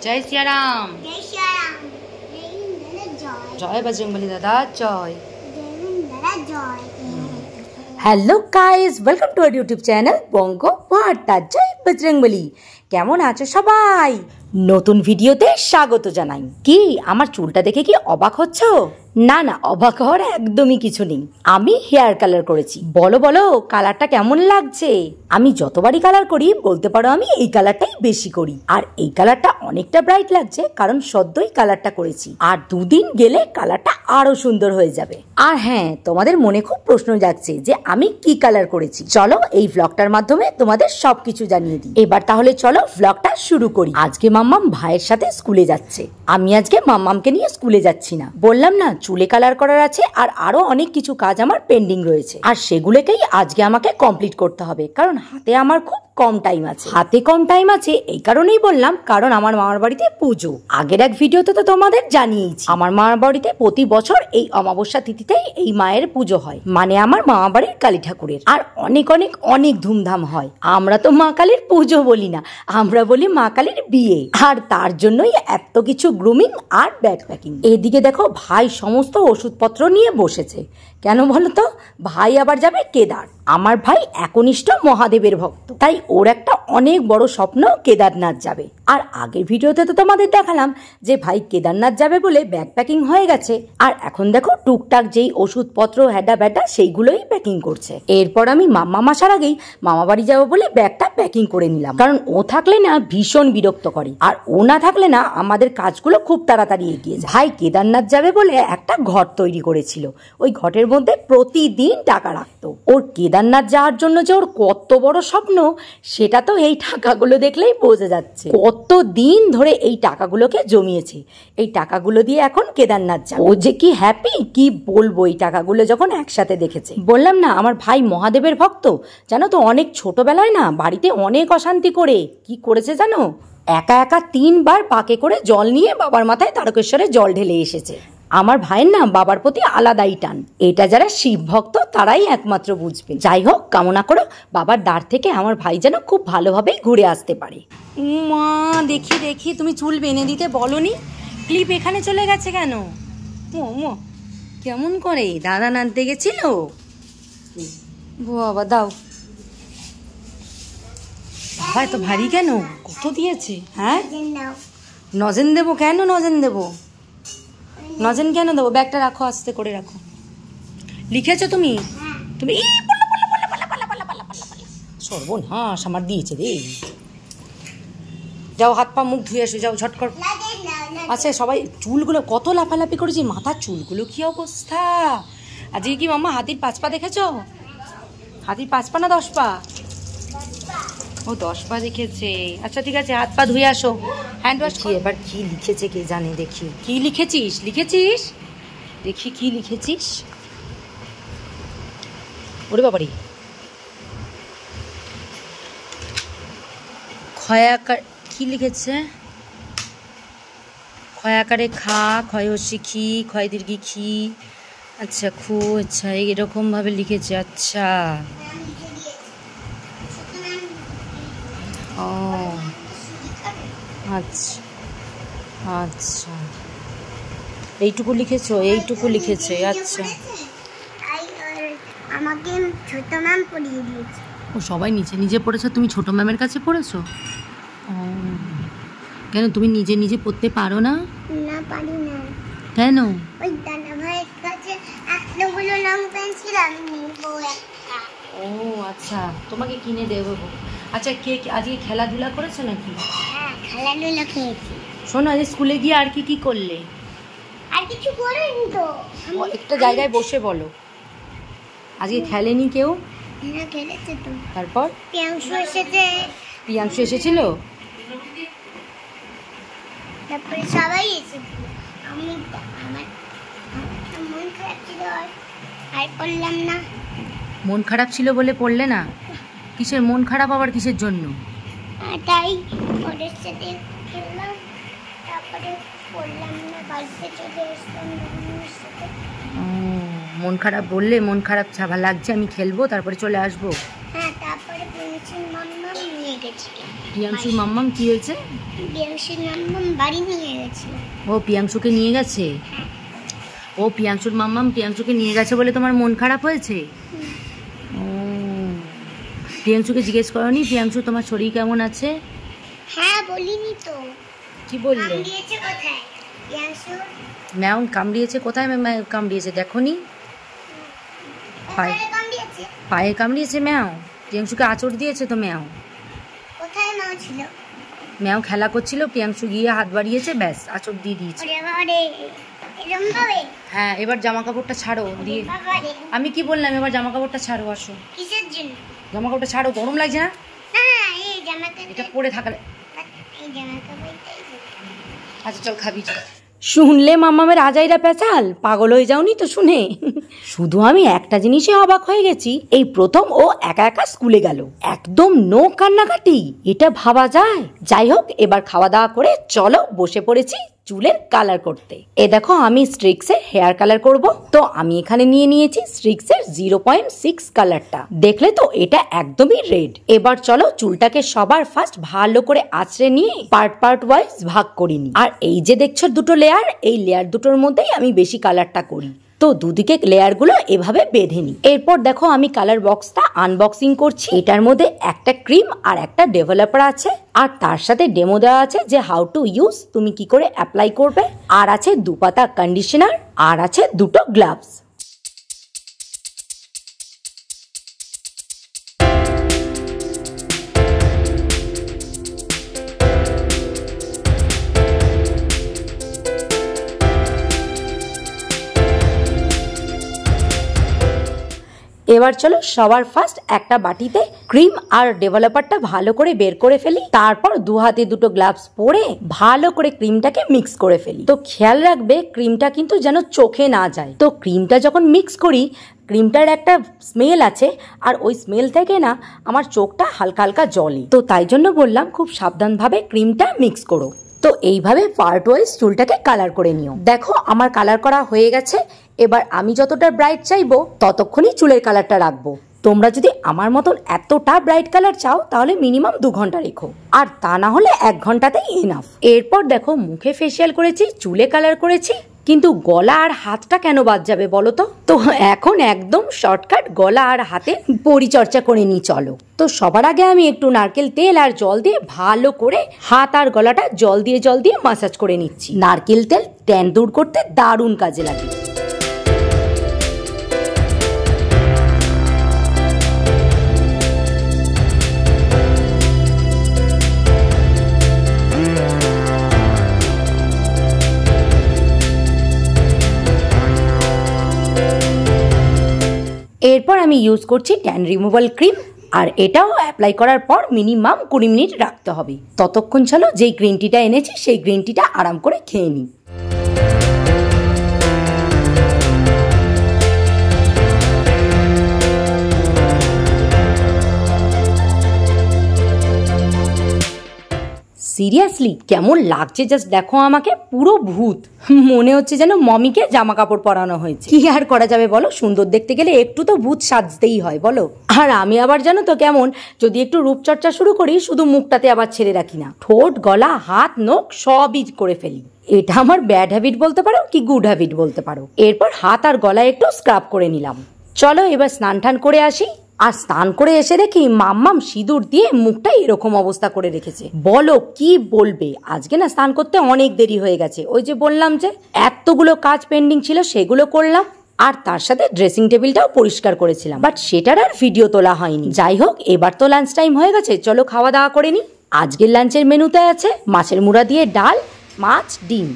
जय सिया राम। जय बजरंगबली दादा जय। Hello guys, welcome to our YouTube channel Bongo Varta. जय बजरंगबली। কেমন আছো সবাই? নতুন ভিডিওতে স্বাগত জানাই। কি আমার চুলটা দেখে কি অবাক হচ্ছ? না না, অবাক হওয়ার একদমই কিছু নেই। আমি হেয়ার কালার করেছি। বলো বলো, কালারটা কেমন লাগছে? আমি যতবারই কালার করি বলতে পারো আমি এই কালারটাই বেশি করি। আর এই কালারটা অনেকটা ব্রাইট লাগছে কারণ সদ্যই কালারটা করেছি। আর দুদিন গেলে কালারটা আরো সুন্দর হয়ে যাবে। আর হ্যাঁ, তোমাদের মনে খুব প্রশ্ন যাচ্ছে যে আমি কি কালার করেছি। চলো এই ব্লগটার মাধ্যমে তোমাদের সবকিছু জানিয়ে দিই। এবার তাহলে চলো ব্লগটা শুরু করি। আজকে মাম্মাম ভাইয়ের সাথে স্কুলে যাচ্ছে। আমি আজকে মাম্মামকে নিয়ে স্কুলে যাচ্ছি না। বললাম না চুলে কালার করার আছে আর আরো অনেক কিছু কাজ আমার পেন্ডিং রয়েছে। আর সেগুলোকেই আজকে আমাকে কমপ্লিট করতে হবে কারণ হাতে আমার খুব কম টাইম আছে। হাতে কম টাইম আছে এই কারণেই বললাম কারণ আমার মামার বাড়িতে পুজো। আগের এক ভিডিওতে তো তোমাদের জানিয়েছি আমার মামার বাড়িতে প্রতি বছর এই অমাবস্যা তিথিতেই এই মায়ের পুজো হয়, মানে আমার মামা বাড়ির কালী ঠাকুরের। আর অনেক অনেক অনেক ধুমধাম হয়। আমরা তো মা কালীর পুজো বলি না, আমরা বলি মা কালীর বিয়ে। আর তার জন্যই এত কিছু গ্রুমিং আর ব্যাগ প্যাকিং। এদিকে দেখো ভাই সমস্ত ওষুধপত্র নিয়ে বসেছে। কেন বলো তো? ভাই আবার যাবে কেদার। আমার ভাই একনিষ্ঠ মহাদেবের ভক্ত, তাই ওর একটা অনেক বড় স্বপ্ন কেদারনাথ যাবে। আর আগের ভিডিওতে তো তোমাদের দেখালাম যে ভাই কেদারনাথ যাবে বলে ব্যাগ প্যাকিং হয়ে গেছে। আর এখন দেখো টুকটাক যেই ওষুধপত্র হ্যাডা ব্যাডা সেইগুলোই প্যাকিং করছে। এরপর আমি মাম্মা আসার আগেই মামা বাড়ি যাবো বলে ব্যাগটা প্যাকিং করে নিলাম, কারণ ও থাকলে না ভীষণ বিরক্ত করে আর ও না থাকলে না আমাদের কাজগুলো খুব তাড়াতাড়ি এগিয়ে যায়। ভাই কেদারনাথ যাবে বলে একটা ঘর তৈরি করেছিল, ওই ঘরের মধ্যে প্রতিদিন টাকা রাখতো। ওর কেদারনাথ যাওয়ার জন্য যে ওর কত বড় স্বপ্ন সেটা তো এই টাকাগুলো দেখলেই বোঝা যাচ্ছে। কত দিন ধরে এই টাকাগুলোকে জমিয়েছে, এই টাকাগুলো দিয়ে এখন কেদারনাথ যাবে। ও যে কি হ্যাপি কি বলবো এই টাকাগুলো যখন একসাথে দেখেছে। বললাম না আমার ভাই মহাদেবের ভক্ত। জানো তো অনেক ছোটবেলায় না বাড়িতে অনেক অশান্তি করে কি করেছে জানো? একা একা 3 বার পাকে করে জল নিয়ে বাবার মাথায় তারকেশ্বরে জল ঢেলে এসেছে। আমার ভাইয়ের না বাবার প্রতি আলাদাই টান। এটা যারা শিব ভক্ত তারাই একমাত্র বুঝবে। যাই হোক, কামনা করো বাবার দ্বার থেকে আমার ভাই যেন খুব ভালোভাবেই ঘুরে আসতে পারে। মা দেখি দেখি, তুমি চুল বেঁধে দিতে বলনি, ক্লিপ এখানে চলে গেছে কেন? ও কেমন করে দাদা নাচতে গেছিল? বাবা দাও। ভাই তো ভারী কেন? কত দিয়েছে? হ্যাঁ নজেন দেবো। কেন নজেন দেবো? নজেন কেন দেবো? ব্যাগটা রাখো, আস্তে করে রাখো। লিখেছো তুমি? তুমি সর্বনাশ আমার দিয়েছে রে। যাও হাত পা মুখ ধুয়ে এসো, যাও ঝট কর। আচ্ছা সবাই চুলগুলো কত লাফালাফি করেছি, মাথার চুলগুলো কি অবস্থা। আজকে কি মাম্মা হাতির 5 পা দেখেছো? হাতির 5 পা না 10 পা? ও 10 পা দেখেছে। আচ্ছা ঠিক আছে, হাত পা ধুয়ে আসো, হ্যান্ড ওয়াশ। এবার কি লিখেছে কে জানে, দেখি কি লিখেছিস। লিখেছিস দেখি কি লিখেছিস। ওরে বাবারি, ক্ষয়াকার কি লিখেছে? ক্ষয়াকারে খা, ক্ষয়সী খি, ক্ষয় দীর্ঘি খি। আচ্ছা আচ্ছা এরকম ভাবে লিখেছে। আচ্ছা ও আচ্ছা আচ্ছা এইটুকু লিখেছো? এইটুকু লিখেছে। আচ্ছা আমাকে ছোট ম্যাম পড়িয়ে দিয়েছে। ও সবাই নিচে নিজে পড়েছো, তুমি ছোট ম্যামের কাছে পড়েছো? ও কেন তুমি নিজে নিজে পড়তে পারো না? না পারি না। কেন? ওই দাদা ভাইয়ের কাছে এতগুলো রং পেন্সিল আমি নেব একটা। ও আচ্ছা তোমাকে কিনে দেবো। আচ্ছা কে আজকে খেলাধুলা করেছো নাকি? হ্যাঁ খেলাধুলা খেয়েছি। শোনো আজ স্কুলে গিয়ে আর কি কি করলে? আর কিছু করিনি তো। একটা জায়গায় বসে বলো। আজকে খেলেনি কেউ? না খেলেছে তো। তারপর প্রিয়াংশু এসেছে। প্রিয়াংশু এসেছিল? তারপরে সবাই এসেছে। আমি আমার মন খারাপ ছিল আর পড়লাম না। মন খারাপ ছিল বলে পড়লে না? কিসের মন খারাপ আবার কিসের জন্য? তাই ওদের সাথে খেললাম, তারপরে পড়লাম না, বাড়িতে চলে আসলাম। মন খারাপ বললে মন খারাপ ছাভা লাগছে আমি খেলবো তারপরে চলে আসবো। হ্যাঁ তারপরে পেন্সিল মাম্মা নিয়ে গেছে। গেছিল। প্রিয়াংশুর মাম্মাম কি হয়েছে? প্রিয়াংশুর মাম্মাম বাড়ি নিয়ে গেছিল। ও প্রিয়াংশুকে নিয়ে গেছে। ও প্রিয়াংশুর মাম্মাম প্রিয়াংশুকে নিয়ে গেছে বলে তোমার মন খারাপ হয়েছে? ও প্রিয়াংশুকে জিজ্ঞেস করনি প্রিয়াংশু তোমার শরীর কেমন আছে? হ্যাঁ বলিনি তো। কি বললে? কামড়িয়েছে কোথায় প্রিয়াংশু? ম্যাও কামড়িয়েছে কোথায়? ম্যাও কামড়িয়েছে দেখোনি? পায়ে কামড়িয়েছে। পায়ে কামড়িয়েছে ম্যাও? প্রিয়াংশুকে আঁচড় দিয়েছে তো ম্যাও। কোথায় নাও ছিল? ম্যাও খেলা করছিল, প্রিয়াংশু গিয়ে হাত বাড়িয়েছে, ব্যাস আঁচড় দিয়ে দিয়েছে। হ্যাঁ এবার জামা কাপড়টা ছাড়ো দিয়ে। আমি কি বললাম? এবার জামা কাপড়টা ছাড়ো, আসো। কিসের জন্য? জামা কাপড়টা ছাড়ো, গরম লাগছে না? এটা পরে থাকলে। আচ্ছা চল খাবি চল। শুনলে মাম্মামের আজাইরা পেঁচাল, পাগল হয়ে যাওনি তো শুনে? শুধু আমি একটা জিনিসে অবাক হয়ে গেছি, এই প্রথম ও একা একা স্কুলে গেল, একদম নো কান্নাকাটি। এটা ভাবা যায়? যাই হোক এবার খাওয়া দাওয়া করে চলো বসে পড়েছি চুলের কালার করতে। এ দেখো আমি স্ট্রিক্সের হেয়ার কালার করব, তো আমি এখানে নিয়ে নিয়েছি স্ট্রিক্সের 0.6 কালারটা। দেখলে তো এটা একদমই রেড। এবার চলো চুলটাকে সবার ফার্স্ট ভালো করে আঁচড়ে নিয়ে পার্ট পার্ট ওয়াইজ ভাগ করিনি। আর এই যে দেখছো দুটো লেয়ার, এই লেয়ার দুটোর মধ্যেই আমি বেশি কালারটা করি, তো দুদিকে লেয়ারগুলো এভাবে বেঁধে নিই। এরপর দেখো আমি কালার বক্সটা আনবক্সিং করছি। এটার মধ্যে একটা ক্রিম আর একটা ডেভেলপার আছে, আর তার সাথে ডেমো দেওয়া আছে যে হাউ টু ইউজ, তুমি কি করে অ্যাপ্লাই করবে, আর আছে 2 পাতা কন্ডিশনার, আর আছে 2টো গ্লাভস। এবার চলো সবার ফার্স্ট একটা বাটিতে ক্রিম আর ডেভেলপারটা ভালো করে বের করে ফেলি, তারপর 2 হাতে 2টো গ্লাভস পরে ভালো করে ক্রিমটাকে মিক্স করে ফেলি। তো খেয়াল রাখবে ক্রিমটা কিন্তু যেন চোখে না যায়। তো ক্রিমটা যখন মিক্স করি, ক্রিমটার একটা স্মেল আছে, আর ওই স্মেল থেকে না আমার চোখটা হালকা হালকা জ্বলে, তো তাই জন্য বললাম খুব সাবধানভাবে ক্রিমটা মিক্স করো। তো এইভাবে পার্ট ওয়াইজ চুলটাকে কালার করে নিও। দেখো আমার কালার করা হয়ে গেছে। এবার আমি যতটা ব্রাইট চাইবো ততক্ষণই চুলের কালারটা রাখবো। তোমরা যদি আমার মতন এতটা ব্রাইট কালার চাও তাহলে মিনিমাম 2 ঘন্টা রেখো, আর তা না হলে 1 ঘন্টাতেই এনাফ। এরপর দেখো মুখে ফেসিয়াল করেছি, চুলে কালার করেছি, কিন্তু গলা আর হাতটা কেন বাদ যাবে বলো তো? তো এখন একদম শর্টকাট গলা আর হাতে পরিচর্যা করে নিই চলো। তো সবার আগে আমি একটু নারকেল তেল আর জল দিয়ে ভালো করে হাত আর গলাটা জল দিয়ে মাসাজ করে নিচ্ছি। নারকেল তেল ট্যান দূর করতে দারুণ কাজে লাগে। এরপর আমি ইউজ করছি ট্যান রিমুভাল ক্রিম, আর এটাও অ্যাপ্লাই করার পর মিনিমাম 20 মিনিট রাখতে হবে। ততক্ষণ চলো যেই গ্রিন টিটা এনেছি সেই গ্রিন টিটা আরাম করে খেয়ে নিই। সিরিয়াসলি কেমন লাগছে জাস্ট দেখো আমাকে, পুরো ভূত মনে হচ্ছে যেন মমিকে জামা কাপড় পরানো হয়েছে। কি আর করা যাবে বলো, সুন্দর দেখতে গেলে একটু তো ভূত সাজতেই হয় বলো। আর আমি আবার জানো তো কেমন, যদি একটু রূপচর্চা শুরু করি শুধু মুখটাতে আবার ছেড়ে রাখি না, ঠোঁট গলা হাত নখ সবই করে ফেলি। এটা আমার ব্যাড হ্যাবিট বলতে পারো কি গুড হ্যাবিট বলতে পারো। এরপর হাত আর গলায় একটু স্ক্রাব করে নিলাম। চলো এবার স্নান টান করে আসি। আর স্নান করে এসে দেখি মাম্মাম সিঁদুর দিয়ে মুখটা এরকম অবস্থা করে রেখেছে। বলো কি বলবে, আজকে না স্নান করতে অনেক দেরি হয়ে গেছে। ওই যে বললাম যে এতগুলো কাজ পেন্ডিং ছিল সেগুলো করলাম, আর তার সাথে ড্রেসিং টেবিলটাও পরিষ্কার করেছিলাম, বাট সেটার আর ভিডিও তোলা হয়নি। যাই হোক এবার তো লাঞ্চ টাইম হয়ে গেছে, চলো খাওয়া দাওয়া করে নি। আজকের লাঞ্চের মেনুতে আছে মাছের মুড়া দিয়ে ডাল, মাছ, ডিম,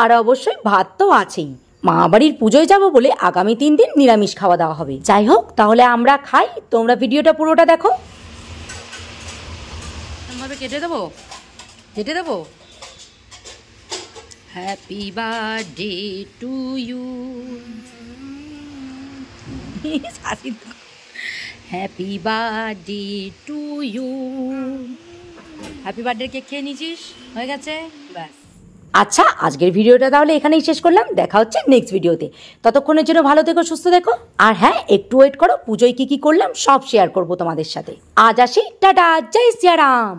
আর অবশ্যই ভাত তো আছেই। মা বাড়ির পুজোয় যাবো বলে আগামী 3 দিন নিরামিষ খাওয়া দাওয়া হবে। যাই হোক তাহলে আমরা খাই, তোমরা ভিডিওটা পুরোটা দেখো। কেটে দেবো। Happy birthday to you, happy birthday to you. Happy birthday cake খেয়ে নিয়েছিস, হয়ে গেছে ব্যাস। আচ্ছা, আজকের ভিডিওটা তাহলে এখানেই শেষ করলাম। দেখা হচ্ছে নেক্সট ভিডিওতে। ততক্ষণের জন্য ভালো থেকো, সুস্থ থেকো। আর হ্যাঁ, একটু ওয়েট করো, পুজোয় কি কি করলাম সব শেয়ার করবো তোমাদের সাথে। আজ আসি, টাটা, জয় সিয়ারাম।